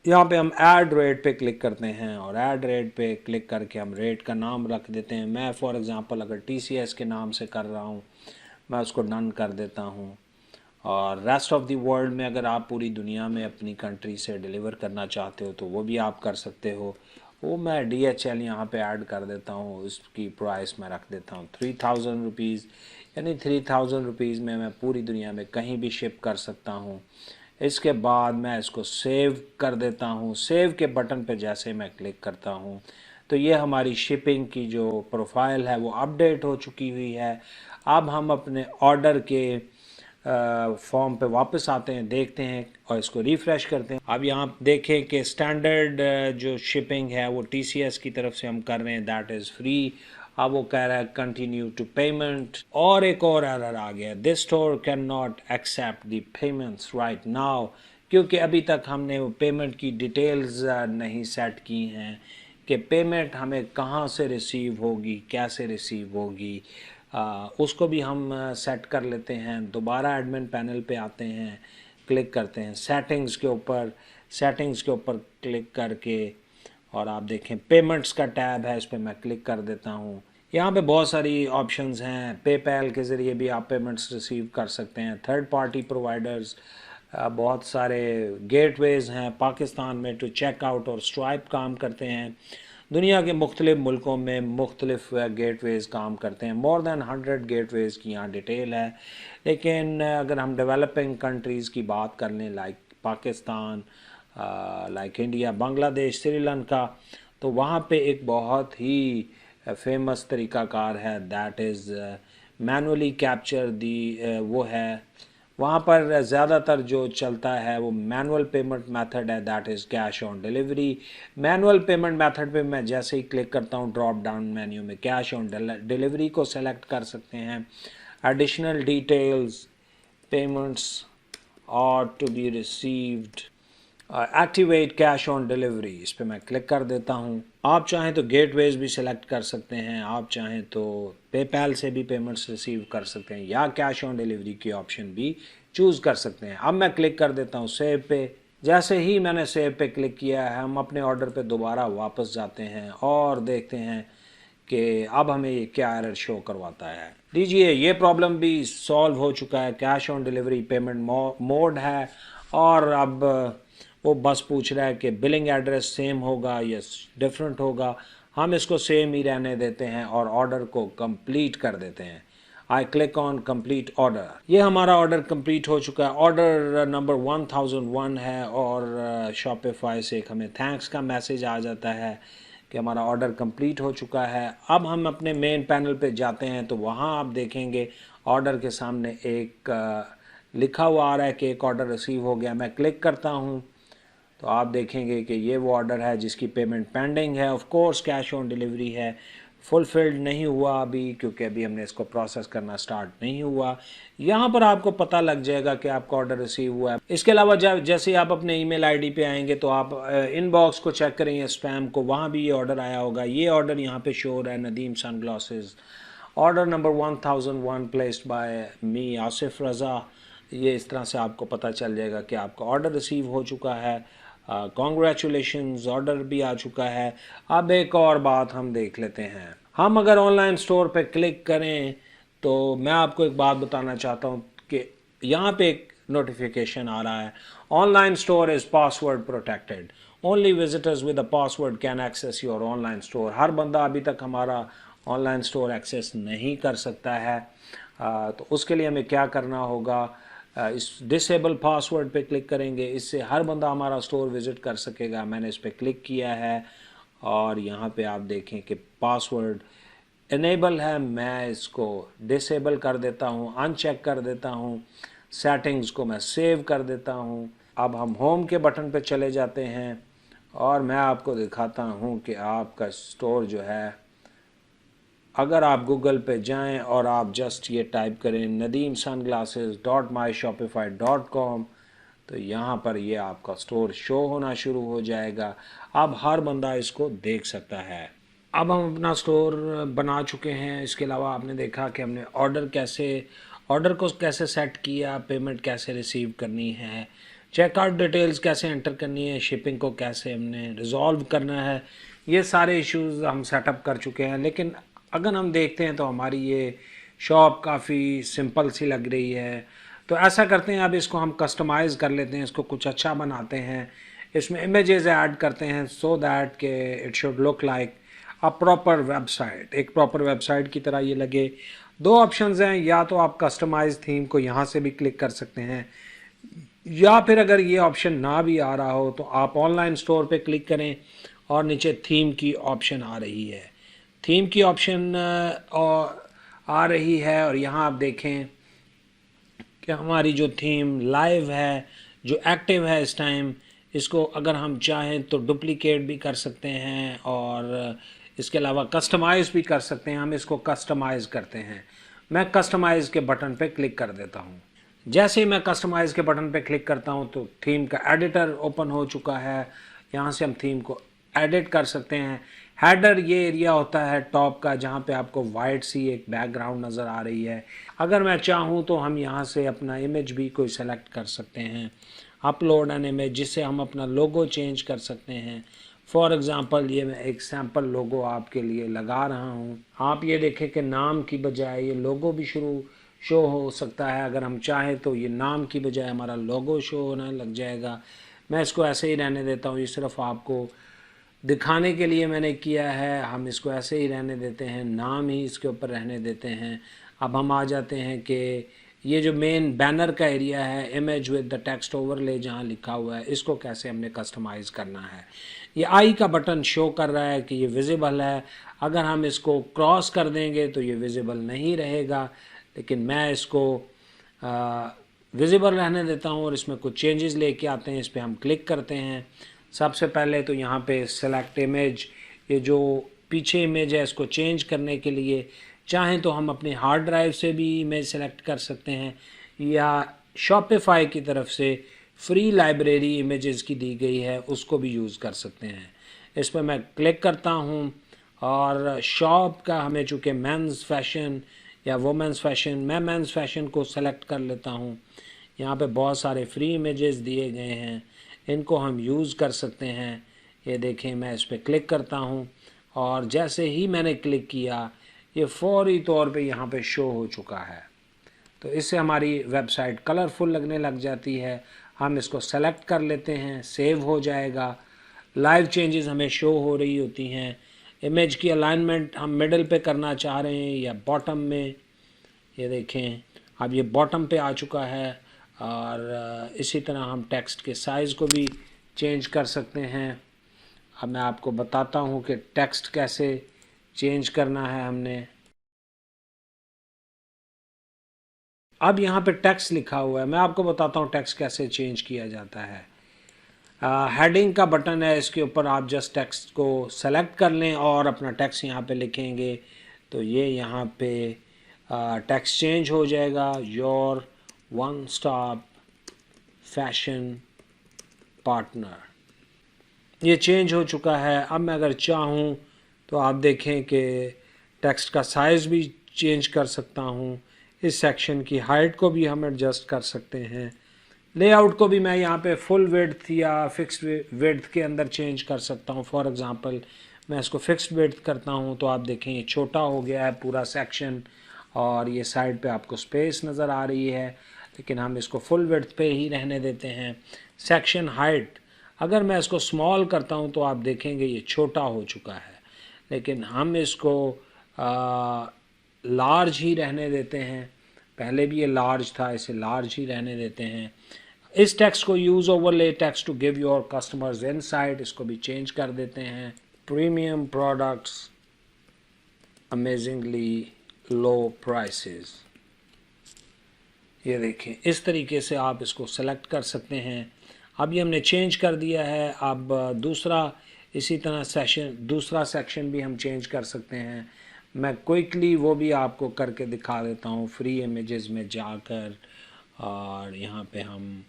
यहाँ पे हम ऐड रेट पे क्लिक करते हैं और ऐड रेट पे क्लिक करके हम रेट का नाम रख देते हैं। मैं फॉर एग्ज़ाम्पल अगर TCS के नाम से कर रहा हूँ, मैं उसको डन कर देता हूँ। और रेस्ट ऑफ द वर्ल्ड में अगर आप पूरी दुनिया में अपनी कंट्री से डिलीवर करना चाहते हो तो वो भी आप कर सकते हो। वो मैं DHL यहाँ पे ऐड कर देता हूँ। उसकी प्राइस मैं रख देता हूँ 3000 रुपीज़, यानी 3000 रुपीज़ में मैं पूरी दुनिया में कहीं भी शिप कर सकता हूँ। इसके बाद मैं इसको सेव कर देता हूँ। सेव के बटन पे जैसे मैं क्लिक करता हूँ तो ये हमारी शिपिंग की जो प्रोफाइल है वो अपडेट हो चुकी हुई है। अब हम अपने ऑर्डर के फॉर्म पे वापस आते हैं, देखते हैं और इसको रिफ़्रेश करते हैं। अब यहाँ देखें कि स्टैंडर्ड जो शिपिंग है वो TCS की तरफ से हम कर रहे हैं, दैट इज़ फ्री। अब वो कह रहा है कंटिन्यू टू पेमेंट, और एक और एरर आ गया, this store can not accept the payments right now, क्योंकि अभी तक हमने वो पेमेंट की डिटेल्स नहीं सेट की हैं कि पेमेंट हमें कहाँ से रिसीव होगी, कैसे रिसीव होगी। उसको भी हम सेट कर लेते हैं। दोबारा एडमिन पैनल पे आते हैं, क्लिक करते हैं सेटिंग्स के ऊपर। सेटिंग्स के ऊपर क्लिक करके और आप देखें पेमेंट्स का टैब है, इस पर मैं क्लिक कर देता हूँ। यहाँ पे बहुत सारी ऑप्शंस हैं। पेपैल के ज़रिए भी आप पेमेंट्स रिसीव कर सकते हैं। थर्ड पार्टी प्रोवाइडर्स, बहुत सारे गेटवेज़ हैं पाकिस्तान में। टू चेकआउट और स्ट्राइप काम करते हैं। दुनिया के मुख्तलिफ़ मुल्कों में मुख्तलिफ़ गेटवेज़ काम करते हैं। मोर दैन 100 गेटवेज़ की यहाँ डिटेल है। लेकिन अगर हम डेवलपिंग कंट्रीज़ की बात कर लें, like Pakistan, like India, Bangladesh, Sri Lanka, तो वहाँ पे एक बहुत ही फेमस तरीक़ाकार है, दैट इज़ मैनुअली कैप्चर दी, वो है। वहाँ पर ज़्यादातर जो चलता है वो मैनुअल पेमेंट मेथड है, that is cash on delivery. Manual payment method पे मैं जैसे ही क्लिक करता हूँ ड्रॉप डाउन मेन्यू में कैश ऑन डिलीवरी को सेलेक्ट कर सकते हैं। एडिशनल डिटेल्स, पेमेंट्स और to be received, activate cash on delivery, इस पर मैं क्लिक कर देता हूँ। आप चाहें तो गेटवेज भी सिलेक्ट कर सकते हैं, आप चाहें तो पेपैल से भी पेमेंट्स रिसीव कर सकते हैं, या कैश ऑन डिलीवरी की ऑप्शन भी चूज़ कर सकते हैं। अब मैं क्लिक कर देता हूँ सेव पे। जैसे ही मैंने सेव पे क्लिक किया है, हम अपने ऑर्डर पे दोबारा वापस जाते हैं और देखते हैं कि अब हमें क्या एरर शो करवाता है। लीजिए, ये प्रॉब्लम भी सॉल्व हो चुका है। Cash on delivery payment mode है और अब वो बस पूछ रहा है कि बिलिंग एड्रेस सेम होगा या डिफरेंट होगा। हम इसको सेम ही रहने देते हैं और ऑर्डर को कंप्लीट कर देते हैं। I click on complete order. ये हमारा ऑर्डर कंप्लीट हो चुका है। ऑर्डर नंबर 1001 है और शॉपिफाई से एक हमें थैंक्स का मैसेज आ जाता है कि हमारा ऑर्डर कंप्लीट हो चुका है। अब हम अपने मेन पैनल पे जाते हैं तो वहाँ आप देखेंगे ऑर्डर के सामने एक लिखा हुआ आ रहा है कि एक ऑर्डर रिसीव हो गया। मैं क्लिक करता हूँ तो आप देखेंगे कि ये वो ऑर्डर है जिसकी पेमेंट पेंडिंग है। Of course cash on delivery है, फुलफिल्ड नहीं हुआ अभी, क्योंकि अभी हमने इसको प्रोसेस करना स्टार्ट नहीं हुआ। यहाँ पर आपको पता लग जाएगा कि आपका ऑर्डर रिसीव हुआ है। इसके अलावा जैसे आप अपने ईमेल आईडी पे आएंगे तो आप इनबॉक्स को चेक करेंगे, स्पैम को, वहाँ भी ये ऑर्डर आया होगा। ये ऑर्डर यहाँ पे शो हो रहा है, Nadeem sunglasses, order number 1001 placed by me Asif Raza. ये इस तरह से आपको पता चल जाएगा कि आपका ऑर्डर रिसीव हो चुका है। कॉन्ग्रेचुलेशंस, ऑर्डर भी आ चुका है। अब एक और बात हम देख लेते हैं। हम अगर ऑनलाइन स्टोर पे क्लिक करें तो मैं आपको एक बात बताना चाहता हूँ कि यहाँ पे एक नोटिफिकेशन आ रहा है, online store is password protected, only visitors with a password can access your online store. हर बंदा अभी तक हमारा ऑनलाइन स्टोर एक्सेस नहीं कर सकता है। तो उसके लिए हमें क्या करना होगा, इस डिसेबल पासवर्ड पे क्लिक करेंगे, इससे हर बंदा हमारा स्टोर विज़िट कर सकेगा। मैंने इस पर क्लिक किया है और यहाँ पे आप देखें कि पासवर्ड इनेबल है। मैं इसको डिसेबल कर देता हूँ, अनचेक कर देता हूँ। सेटिंग्स को मैं सेव कर देता हूँ। अब हम होम के बटन पे चले जाते हैं और मैं आपको दिखाता हूँ कि आपका स्टोर जो है, अगर आप गूगल पे जाएं और आप जस्ट ये टाइप करें nadeemsunglasses.myshopify.com तो यहाँ पर ये आपका स्टोर शो होना शुरू हो जाएगा। अब हर बंदा इसको देख सकता है। अब हम अपना स्टोर बना चुके हैं। इसके अलावा आपने देखा कि हमने ऑर्डर को कैसे सेट किया, पेमेंट कैसे रिसीव करनी है, चेकआउट डिटेल्स कैसे एंटर करनी है, शिपिंग को कैसे हमने रिजॉल्व करना है, ये सारे इश्यूज हम सेटअप कर चुके हैं। लेकिन अगर हम देखते हैं तो हमारी ये शॉप काफ़ी सिंपल सी लग रही है। तो ऐसा करते हैं, अब इसको हम कस्टमाइज़ कर लेते हैं, इसको कुछ अच्छा बनाते हैं, इसमें इमेजेस ऐड करते हैं सो दैट के it should look like a proper website, एक प्रॉपर वेबसाइट की तरह ये लगे। दो ऑप्शंस हैं, या तो आप कस्टमाइज थीम को यहाँ से भी क्लिक कर सकते हैं, या फिर अगर ये ऑप्शन ना भी आ रहा हो तो आप ऑनलाइन स्टोर पे क्लिक करें और नीचे थीम की ऑप्शन आ रही है, थीम की ऑप्शन आ रही है। और यहाँ आप देखें कि हमारी जो थीम लाइव है, जो एक्टिव है इस टाइम, इसको अगर हम चाहें तो डुप्लीकेट भी कर सकते हैं और इसके अलावा कस्टमाइज़ भी कर सकते हैं। हम इसको कस्टमाइज़ करते हैं। मैं कस्टमाइज़ के बटन पे क्लिक कर देता हूँ। जैसे ही मैं कस्टमाइज़ के बटन पे क्लिक करता हूँ तो थीम का एडिटर ओपन हो चुका है। यहाँ से हम थीम को एडिट कर सकते हैं। हेडर ये एरिया होता है टॉप का जहाँ पे आपको वाइट सी एक बैकग्राउंड नज़र आ रही है। अगर मैं चाहूँ तो हम यहाँ से अपना इमेज भी कोई सेलेक्ट कर सकते हैं, अपलोड एन इमेज, जिससे हम अपना लोगो चेंज कर सकते हैं। फॉर एग्ज़ाम्पल ये मैं एक सैम्पल लोगो आपके लिए लगा रहा हूँ। आप ये देखें कि नाम की बजाय ये लोगो भी शो हो सकता है। अगर हम चाहें तो ये नाम की बजाय हमारा लोगो शो होने लग जाएगा। मैं इसको ऐसे ही रहने देता हूँ, ये सिर्फ आपको दिखाने के लिए मैंने किया है। हम इसको ऐसे ही रहने देते हैं, नाम ही इसके ऊपर रहने देते हैं। अब हम आ जाते हैं कि ये जो मेन बैनर का एरिया है, image with the text overlay जहाँ लिखा हुआ है, इसको कैसे हमने कस्टमाइज़ करना है। ये आई का बटन शो कर रहा है कि ये विजिबल है। अगर हम इसको क्रॉस कर देंगे तो ये विजिबल नहीं रहेगा, लेकिन मैं इसको विजिबल रहने देता हूँ और इसमें कुछ चेंजेस लेके आते हैं। इस पर हम क्लिक करते हैं। सबसे पहले तो यहाँ पे सेलेक्ट इमेज, ये जो पीछे इमेज है इसको चेंज करने के लिए चाहें तो हम अपनी हार्ड ड्राइव से भी इमेज सेलेक्ट कर सकते हैं, या शॉपिफाई की तरफ से फ्री लाइब्रेरी इमेजेस की दी गई है उसको भी यूज़ कर सकते हैं। इस पर मैं क्लिक करता हूँ और शॉप का हमें चूँकि मेंस फैशन या वुमेंस फैशन, मैं मेंस फैशन को सेलेक्ट कर लेता हूँ। यहाँ पे बहुत सारे फ्री इमेजेस दिए गए हैं, इनको हम यूज़ कर सकते हैं। ये देखें, मैं इस पर क्लिक करता हूँ और जैसे ही मैंने क्लिक किया ये फौरी तौर पे यहाँ पे शो हो चुका है। तो इससे हमारी वेबसाइट कलरफुल लगने लग जाती है। हम इसको सेलेक्ट कर लेते हैं, सेव हो जाएगा। लाइव चेंजेस हमें शो हो रही होती हैं। इमेज की अलाइनमेंट हम मिडल पे करना चाह रहे हैं या बॉटम में, ये देखें अब ये बॉटम पे आ चुका है। और इसी तरह हम टेक्स्ट के साइज़ को भी चेंज कर सकते हैं। अब मैं आपको बताता हूँ कि टेक्स्ट कैसे चेंज करना है हमने। अब यहाँ पे टेक्स्ट लिखा हुआ है, मैं आपको बताता हूँ टेक्स्ट कैसे चेंज किया जाता है। हेडिंग का बटन है, इसके ऊपर आप जस्ट टेक्स्ट को सेलेक्ट कर लें और अपना टेक्स्ट यहाँ पे लिखेंगे तो ये यहाँ पे टेक्स्ट चेंज हो जाएगा। Your one stop fashion partner, ये चेंज हो चुका है। अब मैं अगर चाहूँ तो आप देखें कि टेक्स्ट का साइज़ भी चेंज कर सकता हूँ। इस सेक्शन की हाइट को भी हम एडजस्ट कर सकते हैं। लेआउट को भी मैं यहाँ पे फुल विड्थ या फिक्स्ड विड्थ के अंदर चेंज कर सकता हूँ। फॉर एग्ज़ाम्पल मैं इसको फिक्स्ड विड्थ करता हूँ तो आप देखें ये छोटा हो गया है पूरा सेक्शन, और ये साइड पे आपको स्पेस नज़र आ रही है, लेकिन हम इसको फुल विड्थ पे ही रहने देते हैं। सेक्शन हाइट अगर मैं इसको स्मॉल करता हूँ तो आप देखेंगे ये छोटा हो चुका है, लेकिन हम इसको लार्ज ही रहने देते हैं। पहले भी ये लार्ज था, इसे लार्ज ही रहने देते हैं। इस टेक्स्ट को use overlay text to give your customers insight, इसको भी चेंज कर देते हैं। Premium products, amazingly low prices, ये देखें इस तरीके से आप इसको सेलेक्ट कर सकते हैं। अब ये हमने चेंज कर दिया है। अब इसी तरह दूसरा सेक्शन भी हम चेंज कर सकते हैं। मैं क्विकली वो भी आपको करके दिखा देता हूँ फ्री इमेजेस में जाकर, और यहाँ पे हम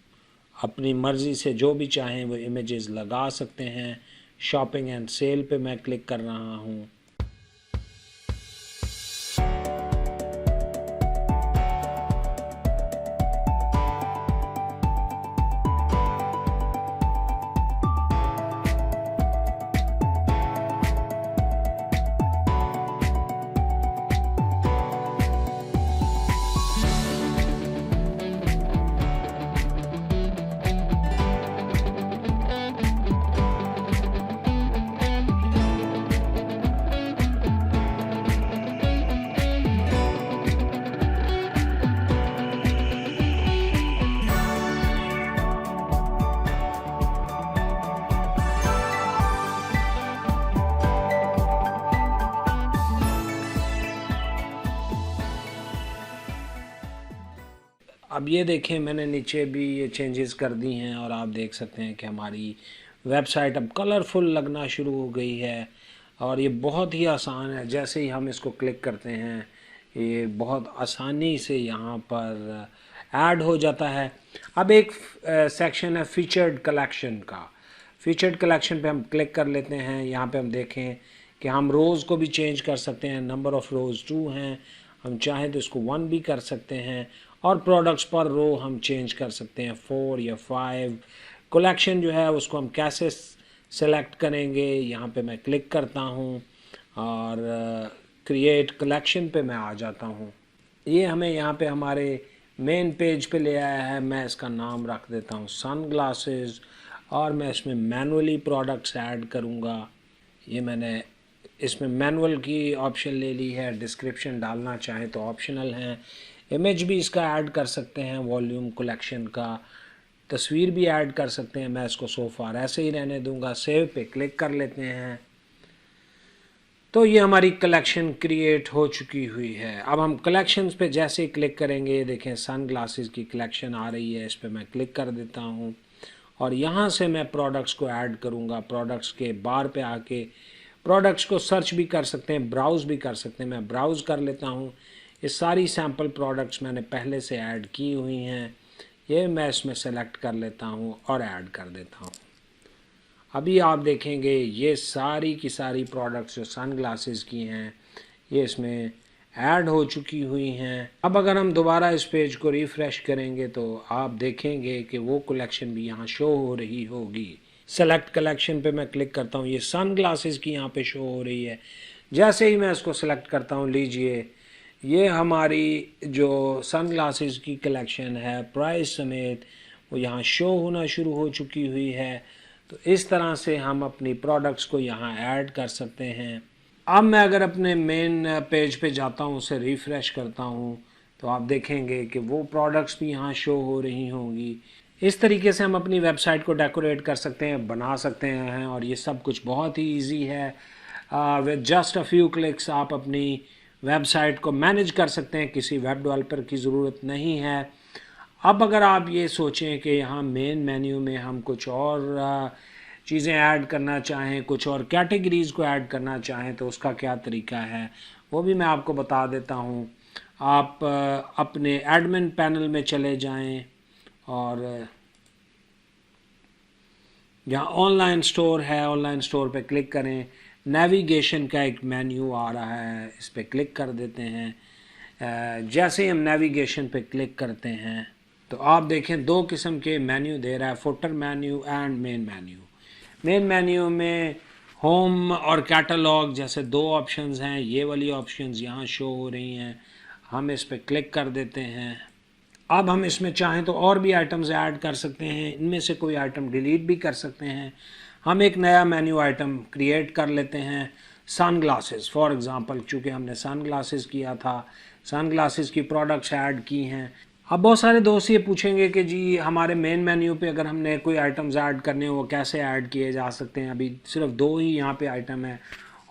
अपनी मर्ज़ी से जो भी चाहें वो इमेजेस लगा सकते हैं। शॉपिंग एंड सेल पे मैं क्लिक कर रहा हूँ। अब ये देखें, मैंने नीचे भी ये चेंजेस कर दी हैं और आप देख सकते हैं कि हमारी वेबसाइट अब कलरफुल लगना शुरू हो गई है। और ये बहुत ही आसान है, जैसे ही हम इसको क्लिक करते हैं ये बहुत आसानी से यहाँ पर ऐड हो जाता है। अब एक सेक्शन है फीचर्ड कलेक्शन का। फीचर्ड कलेक्शन पे हम क्लिक कर लेते हैं। यहाँ पे हम देखें कि हम रोज़ को भी चेंज कर सकते हैं। नंबर ऑफ़ रोज़ 2 हैं, हम चाहें तो इसको 1 भी कर सकते हैं। और प्रोडक्ट्स पर रो हम चेंज कर सकते हैं 4 या 5। कलेक्शन जो है उसको हम कैसे सेलेक्ट करेंगे, यहाँ पे मैं क्लिक करता हूँ और क्रिएट कलेक्शन पे मैं आ जाता हूँ। ये हमें यहाँ पे हमारे मेन पेज पे ले आया है। मैं इसका नाम रख देता हूँ सन ग्लासेस और मैं इसमें मैनुअली प्रोडक्ट्स ऐड करूँगा। ये मैंने इसमें मैनुअल की ऑप्शन ले ली है। डिस्क्रिप्शन डालना चाहें तो ऑप्शनल हैं। इमेज भी इसका ऐड कर सकते हैं, वॉल्यूम कलेक्शन का। तस्वीर भी ऐड कर सकते हैं। मैं इसको सो फार ऐसे ही रहने दूंगा। सेव पे क्लिक कर लेते हैं तो ये हमारी कलेक्शन क्रिएट हो चुकी हुई है। अब हम कलेक्शंस पे जैसे ही क्लिक करेंगे, देखें सन ग्लासेस की कलेक्शन आ रही है। इस पर मैं क्लिक कर देता हूँ और यहाँ से मैं प्रोडक्ट्स को ऐड करूँगा। प्रोडक्ट्स के बार पे आके प्रोडक्ट्स को सर्च भी कर सकते हैं, ब्राउज़ भी कर सकते हैं। मैं ब्राउज़ कर लेता हूँ। ये सारी सैम्पल प्रोडक्ट्स मैंने पहले से ऐड की हुई हैं। ये मैं इसमें सेलेक्ट कर लेता हूँ और ऐड कर देता हूँ। अभी आप देखेंगे ये सारी की सारी प्रोडक्ट्स जो सन ग्लासेस की हैं ये इसमें ऐड हो चुकी हुई हैं। अब अगर हम दोबारा इस पेज को रिफ़्रेश करेंगे तो आप देखेंगे कि वो कलेक्शन भी यहाँ शो हो रही होगी। सेलेक्ट कलेक्शन पे मैं क्लिक करता हूँ, ये सन ग्लासेस की यहाँ पे शो हो रही है। जैसे ही मैं इसको सेलेक्ट करता हूँ, लीजिए ये हमारी जो सन ग्लासेस की कलेक्शन है प्राइस समेत वो यहाँ शो होना शुरू हो चुकी हुई है। तो इस तरह से हम अपनी प्रोडक्ट्स को यहाँ ऐड कर सकते हैं। अब मैं अगर अपने मेन पेज पे जाता हूँ, उसे रिफ़्रेश करता हूँ तो आप देखेंगे कि वो प्रोडक्ट्स भी यहाँ शो हो रही होंगी। इस तरीके से हम अपनी वेबसाइट को डेकोरेट कर सकते हैं, बना सकते हैं और ये सब कुछ बहुत ही ईजी है। With just a few clicks आप अपनी वेबसाइट को मैनेज कर सकते हैं। किसी वेब डेवलपर की ज़रूरत नहीं है। अब अगर आप ये सोचें कि यहाँ मेन मेन्यू में हम कुछ और चीज़ें ऐड करना चाहें, कुछ और कैटेगरीज़ को ऐड करना चाहें तो उसका क्या तरीका है वो भी मैं आपको बता देता हूँ। आप अपने एडमिन पैनल में चले जाएं और जहाँ ऑनलाइन स्टोर है, ऑनलाइन स्टोर पे क्लिक करें। नेविगेशन का एक मेन्यू आ रहा है, इस पर क्लिक कर देते हैं। जैसे ही हम नेविगेशन पे क्लिक करते हैं तो आप देखें 2 किस्म के मेन्यू दे रहा है, footer menu and main menu. Main menu में होम और कैटलॉग जैसे 2 ऑप्शंस हैं। ये वाली ऑप्शंस यहाँ शो हो रही हैं। हम इस पर क्लिक कर देते हैं। अब हम इसमें चाहें तो और भी आइटम्स ऐड कर सकते हैं। इनमें से कोई आइटम डिलीट भी कर सकते हैं। हम एक नया मेन्यू आइटम क्रिएट कर लेते हैं, सन ग्लासेस फॉर एग्ज़ाम्पल। चूँकि हमने सन ग्लासेस किया था, सन ग्लासेस की प्रोडक्ट्स ऐड की हैं। अब बहुत सारे दोस्त ये पूछेंगे कि जी हमारे मेन मेन्यू पे अगर हमने कोई आइटम्स ऐड करने हो वो कैसे ऐड किए जा सकते हैं। अभी सिर्फ 2 ही यहाँ पे आइटम है,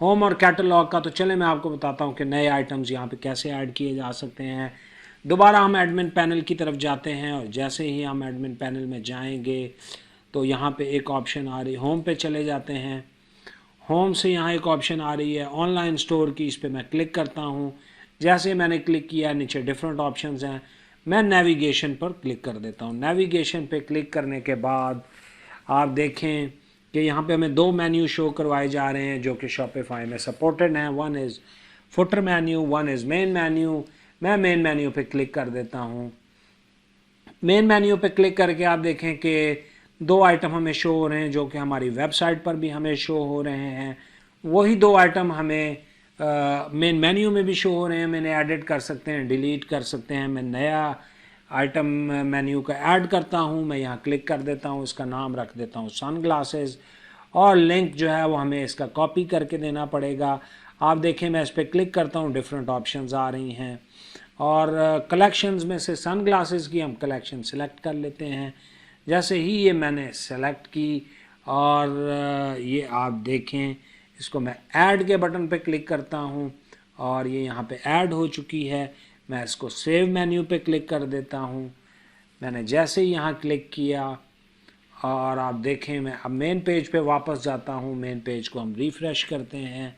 होम और कैटलॉग का। तो चले मैं आपको बताता हूँ कि नए आइटम्स यहाँ पे कैसे ऐड किए जा सकते हैं। दोबारा हम एडमिन पैनल की तरफ जाते हैं और जैसे ही हम एडमिन पैनल में जाएंगे तो यहाँ पे एक ऑप्शन आ रही है, होम पे चले जाते हैं। होम से यहाँ एक ऑप्शन आ रही है ऑनलाइन स्टोर की, इस पर मैं क्लिक करता हूँ। जैसे मैंने क्लिक किया नीचे डिफरेंट ऑप्शंस हैं। मैं नेविगेशन पर क्लिक कर देता हूँ। नेविगेशन पे क्लिक करने के बाद आप देखें कि यहाँ पे हमें 2 मेन्यू शो करवाए जा रहे हैं जो कि शॉपिफाई में सपोर्टेड हैं। 1 is footer menu, 1 is main menu. मैं मेन मेन्यू पे क्लिक कर देता हूँ। मेन मेन्यू पे क्लिक करके आप देखें कि 2 आइटम हमें शो हो रहे हैं जो कि हमारी वेबसाइट पर भी हमें शो हो रहे हैं। वही 2 आइटम हमें मेन मेन्यू में भी शो हो रहे हैं। मैंने एडिट कर सकते हैं, डिलीट कर सकते हैं। मैं नया आइटम मेन्यू का ऐड करता हूँ। मैं यहाँ क्लिक कर देता हूँ, इसका नाम रख देता हूँ सन ग्लासेस और लिंक जो है वो हमें इसका कॉपी करके देना पड़ेगा। आप देखें मैं इस पर क्लिक करता हूँ, डिफरेंट ऑप्शंस आ रही हैं और कलेक्शंस में से सन ग्लासेस की हम कलेक्शन सेलेक्ट कर लेते हैं। जैसे ही ये मैंने सेलेक्ट की और ये आप देखें इसको मैं ऐड के बटन पे क्लिक करता हूँ और ये यहाँ पे ऐड हो चुकी है। मैं इसको सेव मेन्यू पे क्लिक कर देता हूँ। मैंने जैसे ही यहाँ क्लिक किया और आप देखें मैं अब मेन पेज पे वापस जाता हूँ। मेन पेज को हम रिफ़्रेश करते हैं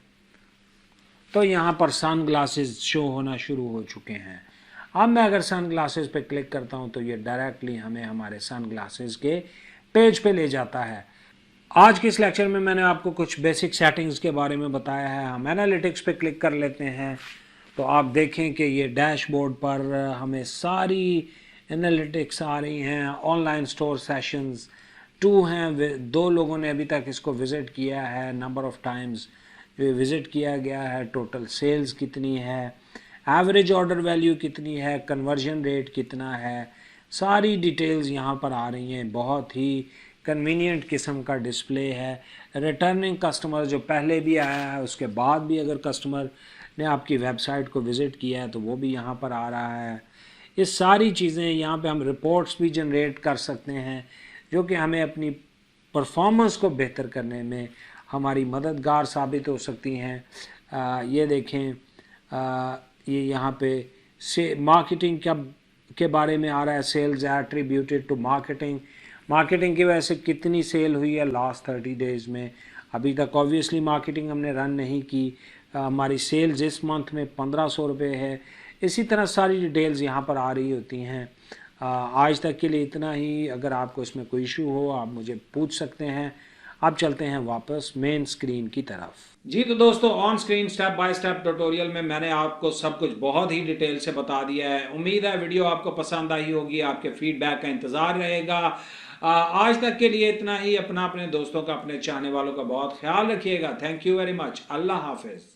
तो यहाँ पर सन ग्लासेस शो होना शुरू हो चुके हैं। अब मैं अगर सन ग्लासेस पे क्लिक करता हूँ तो ये डायरेक्टली हमें हमारे सन ग्लासेस के पेज पे ले जाता है। आज के इस लेक्चर में मैंने आपको कुछ बेसिक सेटिंग्स के बारे में बताया है। हम एनालिटिक्स पे क्लिक कर लेते हैं तो आप देखें कि ये डैशबोर्ड पर हमें सारी एनालिटिक्स आ रही हैं। ऑनलाइन स्टोर सेशंस 2 हैं, 2 लोगों ने अभी तक इसको विज़िट किया है। नंबर ऑफ़ टाइम्स जो विज़िट किया गया है, टोटल सेल्स कितनी है, एवरेज ऑर्डर वैल्यू कितनी है, कन्वर्जन रेट कितना है, सारी डिटेल्स यहाँ पर आ रही हैं। बहुत ही कन्वीनियंट किस्म का डिस्प्ले है। रिटर्निंग कस्टमर जो पहले भी आया है उसके बाद भी अगर कस्टमर ने आपकी वेबसाइट को विज़िट किया है तो वो भी यहाँ पर आ रहा है। ये सारी चीज़ें यहाँ पे हम रिपोर्ट्स भी जनरेट कर सकते हैं जो कि हमें अपनी परफॉर्मेंस को बेहतर करने में हमारी मददगार साबित हो सकती हैं। ये देखें, ये यहाँ पे से मार्केटिंग के बारे में आ रहा है। Sales attributed to marketing, marketing की वजह से कितनी सेल हुई है लास्ट 30 डेज़ में। अभी तक ऑब्वियसली मार्केटिंग हमने रन नहीं की। हमारी सेल्स इस मंथ में 1500 रुपये है। इसी तरह सारी डिटेल्स यहाँ पर आ रही होती हैं। आज तक के लिए इतना ही। अगर आपको इसमें कोई इशू हो आप मुझे पूछ सकते हैं। अब चलते हैं वापस मेन स्क्रीन की तरफ। जी तो दोस्तों, on screen step by step tutorial में मैंने आपको सब कुछ बहुत ही डिटेल से बता दिया है। उम्मीद है वीडियो आपको पसंद आई होगी। आपके फीडबैक का इंतज़ार रहेगा। आज तक के लिए इतना ही। अपने दोस्तों का, अपने चाहने वालों का बहुत ख्याल रखिएगा। Thank you very much. अल्लाह हाफिज़।